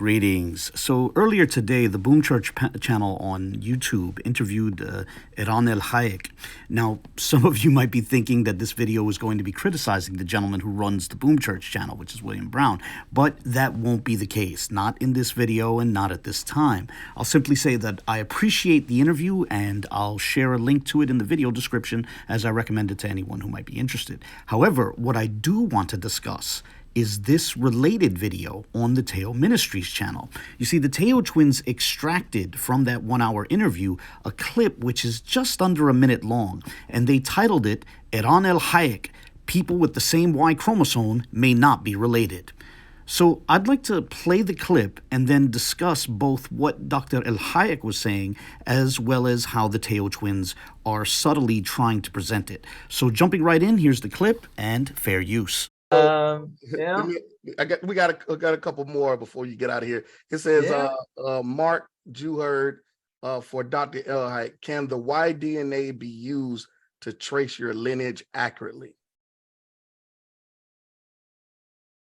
Greetings. So earlier today, the Boom Church channel on YouTube interviewed Eran ElHaik. Now, some of you might be thinking that this video is going to be criticizing the gentleman who runs the Boom Church channel, which is William Brown, but that won't be the case. Not in this video and not at this time. I'll simply say that I appreciate the interview and I'll share a link to it in the video description as I recommend it to anyone who might be interested. However, what I do want to discuss is this related video on the Teo Ministries channel. You see, the Teo twins extracted from that 1-hour interview a clip which is just under a minute long, and they titled it, Eran ElHaik, People with the Same Y Chromosome May Not Be Related. So I'd like to play the clip and then discuss both what Dr. ElHaik was saying as well as how the Teo twins are subtly trying to present it. So jumping right in, here's the clip and fair use. Yeah. We got a couple more before you get out of here. It says, Mark Juherd for Dr. ElHaik, can the Y DNA be used to trace your lineage accurately?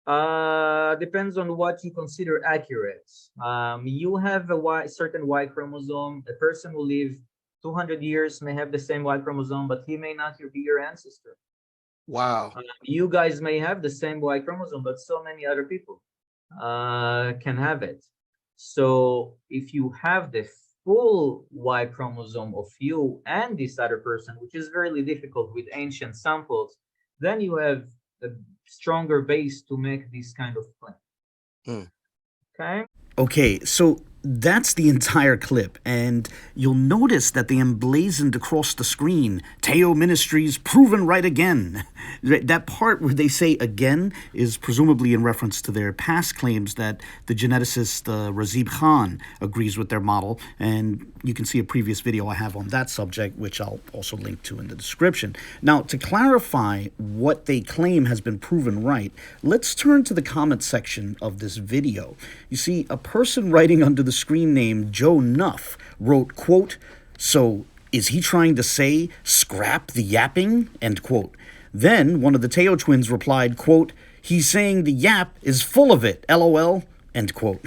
Depends on what you consider accurate. You have a certain Y chromosome. A person who live 200 years may have the same Y chromosome, but he may not be your ancestor. Wow. You guys may have the same Y chromosome, but so many other people can have it. So if you have the full Y chromosome of you and this other person, which is very difficult with ancient samples, then you have a stronger base to make this kind of claim. Okay, so that's the entire clip, and you'll notice that they emblazoned across the screen, Teo Ministries proven right again. That part where they say again is presumably in reference to their past claims that the geneticist Razib Khan agrees with their model, and you can see a previous video I have on that subject, which I'll also link to in the description. Now, to clarify what they claim has been proven right, let's turn to the comment section of this video. You see, a person writing under the screen name Joe Nuff wrote, quote, "So is he trying to say scrap the yapping?" End quote. Then one of the Teo twins replied, quote, "He's saying the yap is full of it, LOL," end quote.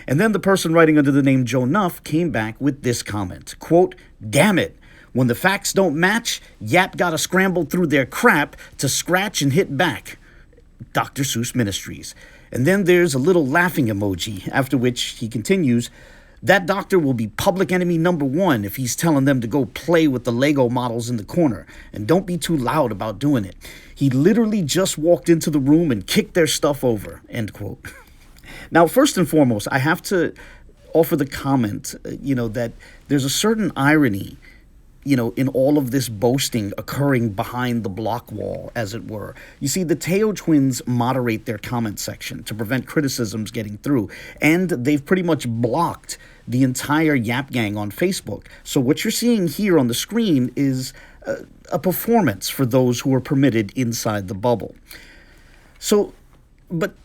And then the person writing under the name Joe Nuff came back with this comment, quote, "Damn it. When the facts don't match, Yap gotta scramble through their crap to scratch and hit back. Dr. Seuss Ministries." And then there's a little laughing emoji, after which he continues, "That doctor will be public enemy #1 if he's telling them to go play with the Lego models in the corner, and don't be too loud about doing it. He literally just walked into the room and kicked their stuff over," end quote. Now, first and foremost, I have to offer the comment, that there's a certain irony in all of this boasting occurring behind the block wall, as it were. You see, the Teo twins moderate their comment section to prevent criticisms getting through, and they've pretty much blocked the entire YAP Gang on Facebook. So what you're seeing here on the screen is a performance for those who are permitted inside the bubble. So, but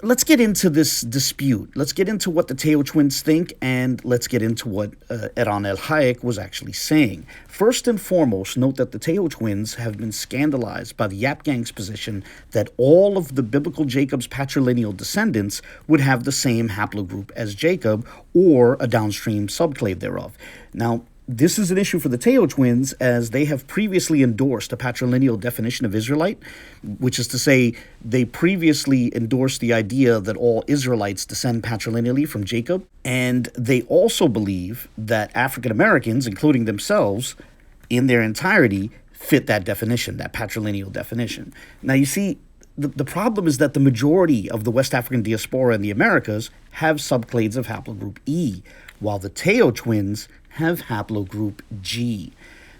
let's get into this dispute. Let's get into what the Teo twins think, and let's get into what Eran ElHaik was actually saying. First and foremost, note that the Teo twins have been scandalized by the YAP Gang's position that all of the biblical Jacob's patrilineal descendants would have the same haplogroup as Jacob, or a downstream subclave thereof. Now, this is an issue for the Teo twins, as they have previously endorsed a patrilineal definition of Israelite, which is to say they previously endorsed the idea that all Israelites descend patrilineally from Jacob, and they also believe that African Americans, including themselves, in their entirety, fit that definition, that patrilineal definition. Now, you see, the problem is that the majority of the West African diaspora in the Americas have subclades of haplogroup E, while the Teo twins have haplogroup G.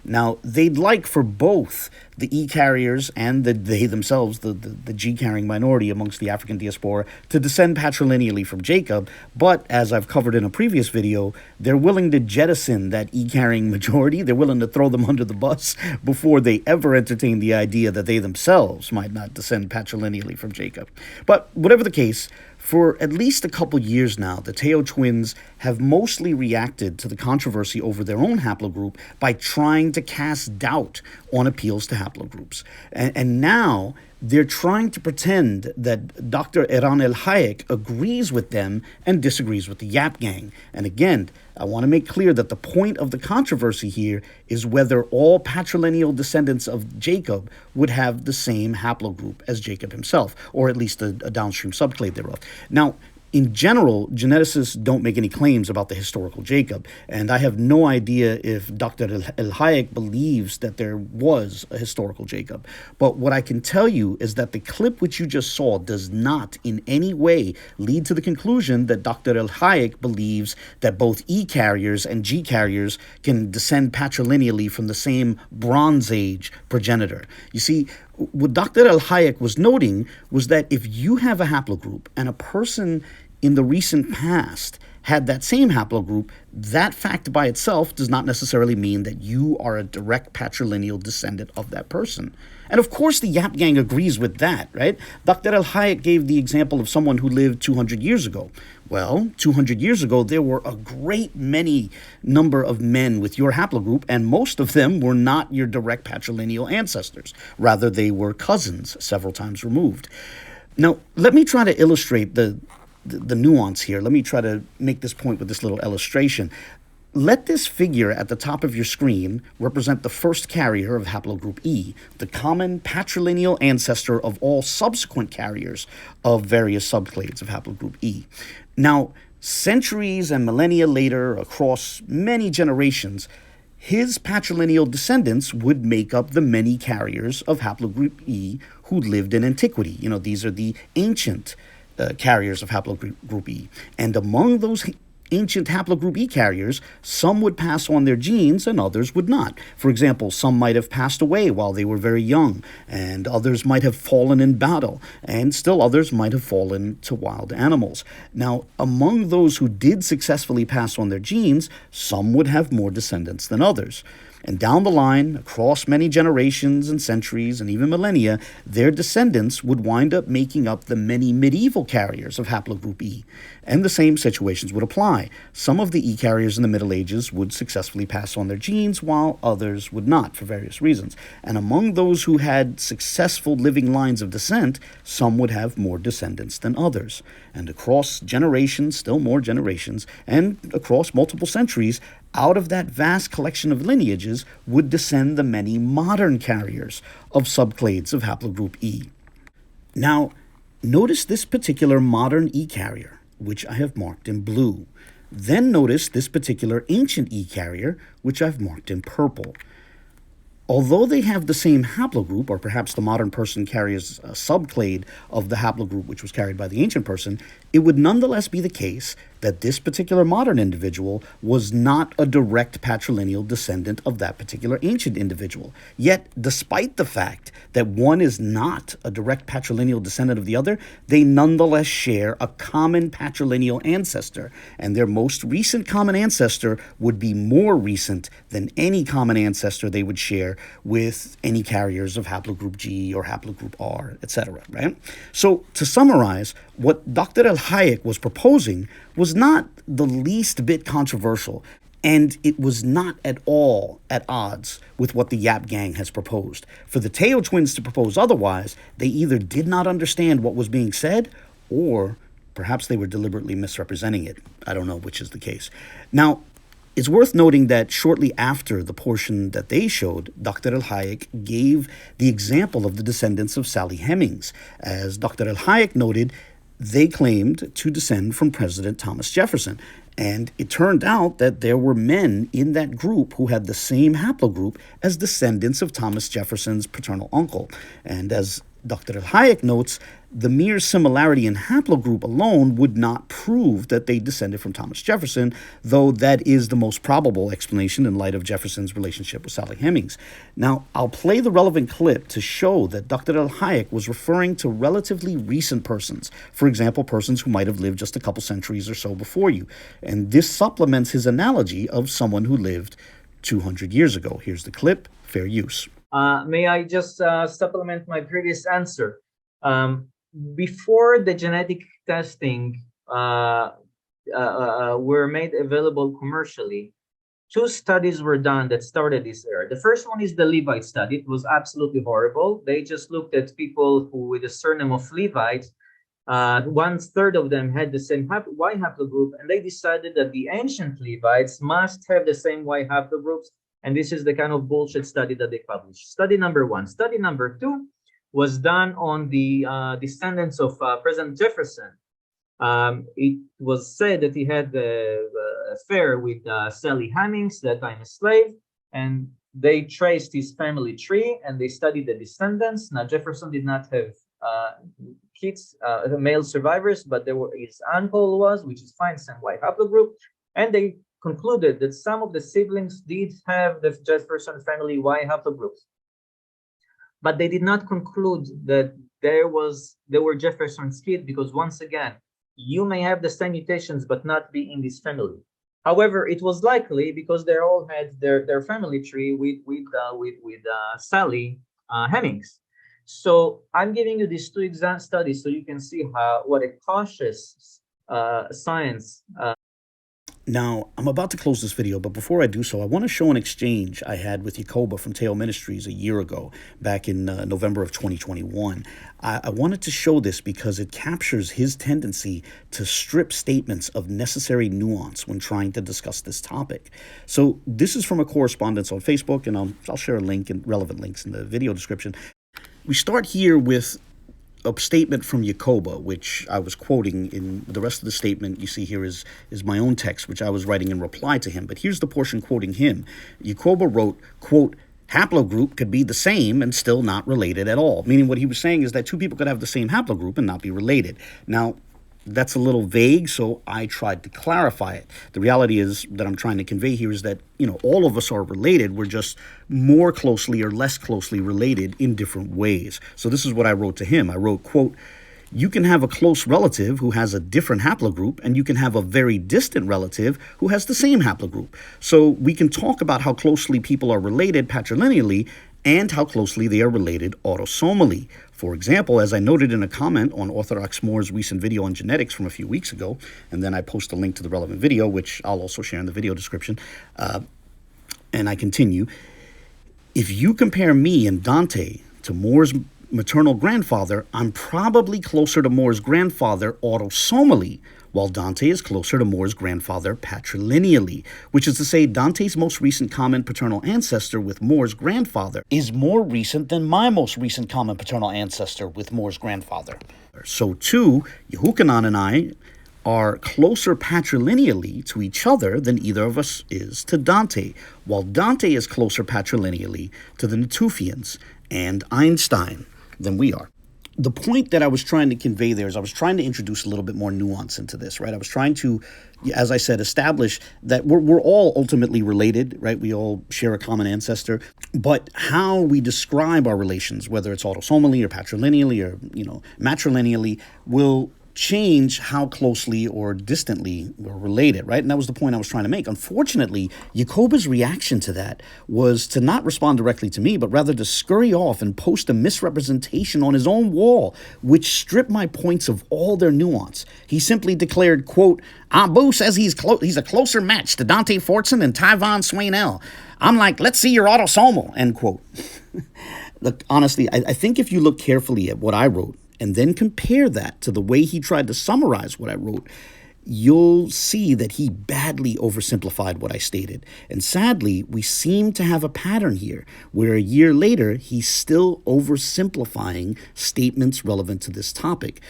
Now, they'd like for both the E carriers and they themselves, the G carrying minority amongst the African diaspora, to descend patrilineally from Jacob, but as I've covered in a previous video, they're willing to jettison that E carrying majority. They're willing to throw them under the bus before they ever entertain the idea that they themselves might not descend patrilineally from Jacob. But whatever the case, for at least a couple years now, the Teo twins have mostly reacted to the controversy over their own haplogroup by trying to cast doubt on appeals to haplogroups. And now they're trying to pretend that Dr. Eran ElHaik agrees with them and disagrees with the YAP Gang. And again, I want to make clear that the point of the controversy here is whether all patrilineal descendants of Jacob would have the same haplogroup as Jacob himself, or at least a downstream subclade thereof. Now, in general, geneticists don't make any claims about the historical Jacob, and I have no idea if Dr. ElHaik believes that there was a historical Jacob. But what I can tell you is that the clip which you just saw does not in any way lead to the conclusion that Dr. ElHaik believes that both E carriers and G carriers can descend patrilineally from the same Bronze Age progenitor. You see, what Dr. ElHaik was noting was that if you have a haplogroup and a person in the recent past had that same haplogroup, that fact by itself does not necessarily mean that you are a direct patrilineal descendant of that person. And of course the YAP Gang agrees with that, right? Dr. ElHaik gave the example of someone who lived 200 years ago. Well, 200 years ago, there were a great many number of men with your haplogroup, and most of them were not your direct patrilineal ancestors. Rather, they were cousins several times removed. Now, let me try to illustrate the nuance here. Let me try to make this point with this little illustration. Let this figure at the top of your screen represent the first carrier of haplogroup E, the common patrilineal ancestor of all subsequent carriers of various subclades of haplogroup E. Now, centuries and millennia later, across many generations, his patrilineal descendants would make up the many carriers of haplogroup E who lived in antiquity. You know, these are the ancient carriers of haplogroup E. And among those ancient haplogroup E carriers, some would pass on their genes and others would not. For example, some might have passed away while they were very young, and others might have fallen in battle, and still others might have fallen to wild animals. Now, among those who did successfully pass on their genes, some would have more descendants than others. And down the line, across many generations and centuries and even millennia, their descendants would wind up making up the many medieval carriers of haplogroup E. And the same situations would apply. Some of the E carriers in the Middle Ages would successfully pass on their genes, while others would not, for various reasons. And among those who had successful living lines of descent, some would have more descendants than others. And across generations, still more generations, and across multiple centuries, out of that vast collection of lineages would descend the many modern carriers of subclades of haplogroup E. Now, notice this particular modern E carrier, which I have marked in blue. Then notice this particular ancient E carrier, which I've marked in purple. Although they have the same haplogroup, or perhaps the modern person carries a subclade of the haplogroup which was carried by the ancient person, it would nonetheless be the case that this particular modern individual was not a direct patrilineal descendant of that particular ancient individual. Yet, despite the fact that one is not a direct patrilineal descendant of the other, they nonetheless share a common patrilineal ancestor, and their most recent common ancestor would be more recent than any common ancestor they would share with any carriers of haplogroup G or haplogroup R, etc., right? So, to summarize, what Dr. ElHaik was proposing was not the least bit controversial, and it was not at all at odds with what the YAP Gang has proposed. For the Teo twins to propose otherwise, they either did not understand what was being said, or perhaps they were deliberately misrepresenting it. I don't know which is the case. Now, it's worth noting that shortly after the portion that they showed, Dr. ElHaik gave the example of the descendants of Sally Hemings. As Dr. ElHaik noted, they claimed to descend from President Thomas Jefferson. And it turned out that there were men in that group who had the same haplogroup as descendants of Thomas Jefferson's paternal uncle. And as Dr. ElHaik notes, the mere similarity in haplogroup alone would not prove that they descended from Thomas Jefferson, though that is the most probable explanation in light of Jefferson's relationship with Sally Hemings. Now, I'll play the relevant clip to show that Dr. ElHaik was referring to relatively recent persons, for example, persons who might have lived just a couple centuries or so before you. And this supplements his analogy of someone who lived 200 years ago. Here's the clip, fair use. May I just supplement my previous answer? Before the genetic testing were made available commercially, two studies were done that started this era. The first one is the Levite study. It was absolutely horrible. They just looked at people who, with the surname of Levite, 1/3 of them had the same Y haplogroup, and they decided that the ancient Levites must have the same Y haplogroups. And this is the kind of bullshit study that they published. Study number one. Study number two was done on the descendants of President Jefferson. It was said that he had the affair with Sally Hemings, that time a slave, and they traced his family tree and they studied the descendants. Now, Jefferson did not have kids, male survivors, but there were, his uncle was, which is fine, same Y haplogroup, and they concluded that some of the siblings did have the Jefferson family Y haplogroups, but they did not conclude that they were Jefferson's kids, because once again, you may have the same mutations but not be in this family. However, it was likely because they all had their family tree with Sally Hemings. So I'm giving you these two exam studies so you can see what a cautious science. Now, I'm about to close this video, but before I do so, I want to show an exchange I had with Yakoba from TEOTW Ministries a year ago, back in November of 2021. I wanted to show this because it captures his tendency to strip statements of necessary nuance when trying to discuss this topic. So this is from a correspondence on Facebook, and I'll share a link and relevant links in the video description. We start here with a statement from Yakoba, which I was quoting. In the rest of the statement you see here is my own text, which I was writing in reply to him. But here's the portion quoting him. Yakoba wrote, quote, haplogroup could be the same and still not related at all. Meaning what he was saying is that two people could have the same haplogroup and not be related. Now, that's a little vague, so I tried to clarify it. The reality is that I'm trying to convey here is that, all of us are related. We're just more closely or less closely related in different ways. So this is what I wrote to him. I wrote, quote, you can have a close relative who has a different haplogroup, and you can have a very distant relative who has the same haplogroup. So we can talk about how closely people are related patrilineally and how closely they are related autosomally. For example, as I noted in a comment on Orthodox Moor's recent video on genetics from a few weeks ago, and then I post a link to the relevant video, which I'll also share in the video description, and I continue, if you compare me and Dante to Moor's maternal grandfather, I'm probably closer to Moor's grandfather autosomally, while Dante is closer to Moor's grandfather patrilineally, which is to say Dante's most recent common paternal ancestor with Moor's grandfather is more recent than my most recent common paternal ancestor with Moor's grandfather. So too, Yehukanan and I are closer patrilineally to each other than either of us is to Dante, while Dante is closer patrilineally to the Natufians and Einstein than we are. The point that I was trying to convey there is I was trying to introduce a little bit more nuance into this, right? I was trying to, as I said, establish that we're all ultimately related, right? We all share a common ancestor, but how we describe our relations, whether it's autosomally or patrilineally or, matrilineally, will change how closely or distantly we're related, right? And that was the point I was trying to make. Unfortunately, Yakoba's reaction to that was to not respond directly to me, but rather to scurry off and post a misrepresentation on his own wall, which stripped my points of all their nuance. He simply declared, quote, Abu says he's a closer match to Dante Fortson and Tyvon Swainell. I'm like, let's see your autosomal, end quote. Look, honestly, I think if you look carefully at what I wrote, and then compare that to the way he tried to summarize what I wrote, you'll see that he badly oversimplified what I stated. And sadly, we seem to have a pattern here, where a year later, he's still oversimplifying statements relevant to this topic.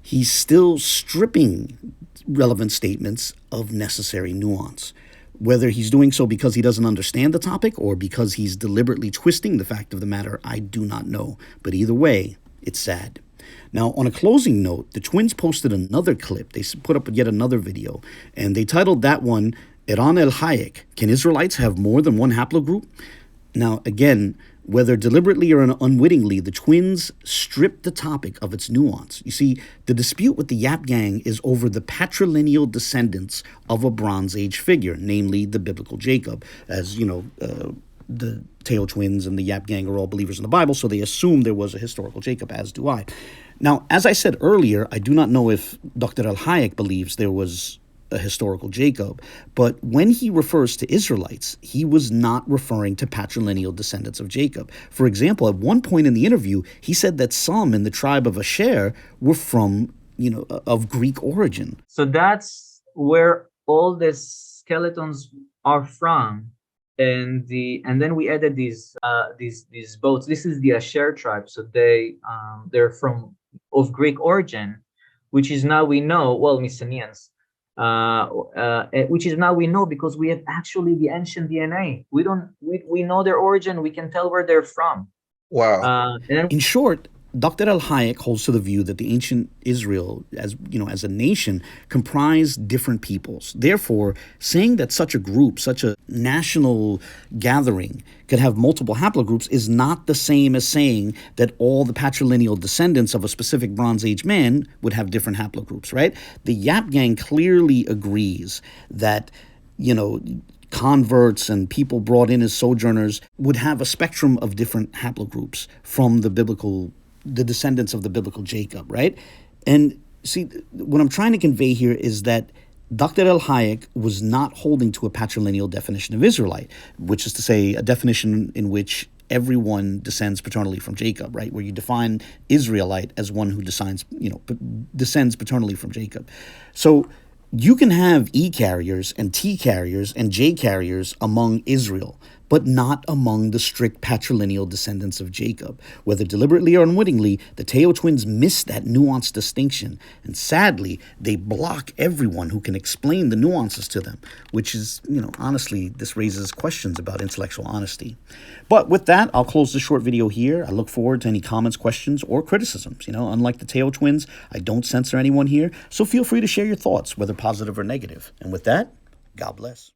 He's still stripping relevant statements of necessary nuance. Whether he's doing so because he doesn't understand the topic or because he's deliberately twisting the fact of the matter, I do not know. But either way, it's sad. Now, on a closing note, the twins posted another clip. They put up yet another video, and they titled that one, Eran ElHaik, Can Israelites Have More Than One Haplogroup? Now, again, whether deliberately or unwittingly, the twins stripped the topic of its nuance. You see, the dispute with the YAP Gang is over the patrilineal descendants of a Bronze Age figure, namely the biblical Jacob. As you know, the Teo twins and the YAP Gang are all believers in the Bible, so they assume there was a historical Jacob, as do I. Now, as I said earlier, I do not know if Dr. ElHaik believes there was a historical Jacob. But when he refers to Israelites, he was not referring to patrilineal descendants of Jacob. For example, at one point in the interview, he said that some in the tribe of Asher were from, of Greek origin. So that's where all the skeletons are from. And then we added these boats. This is the Asher tribe, so they're from of Greek origin, which is now we know, well, Mycenaeans, which is now we know because we have actually the ancient DNA. We know their origin. We can tell where they're from. Wow. In short, Dr. ElHaik holds to the view that the ancient Israel, as a nation, comprised different peoples. Therefore, saying that such a group, such a national gathering, could have multiple haplogroups is not the same as saying that all the patrilineal descendants of a specific Bronze Age man would have different haplogroups, right? The YAP Gang clearly agrees that, converts and people brought in as sojourners would have a spectrum of different haplogroups from the descendants of the biblical Jacob, right? And see, what I'm trying to convey here is that Dr. ElHaik was not holding to a patrilineal definition of Israelite, which is to say a definition in which everyone descends paternally from Jacob, right? Where you define Israelite as one who descends paternally from Jacob. So you can have E carriers and T carriers and J carriers among Israel, but not among the strict patrilineal descendants of Jacob. Whether deliberately or unwittingly, the Teo twins miss that nuanced distinction, and sadly, they block everyone who can explain the nuances to them, which is, honestly, this raises questions about intellectual honesty. But with that, I'll close this short video here. I look forward to any comments, questions, or criticisms. Unlike the Teo twins, I don't censor anyone here, so feel free to share your thoughts, whether positive or negative. And with that, God bless.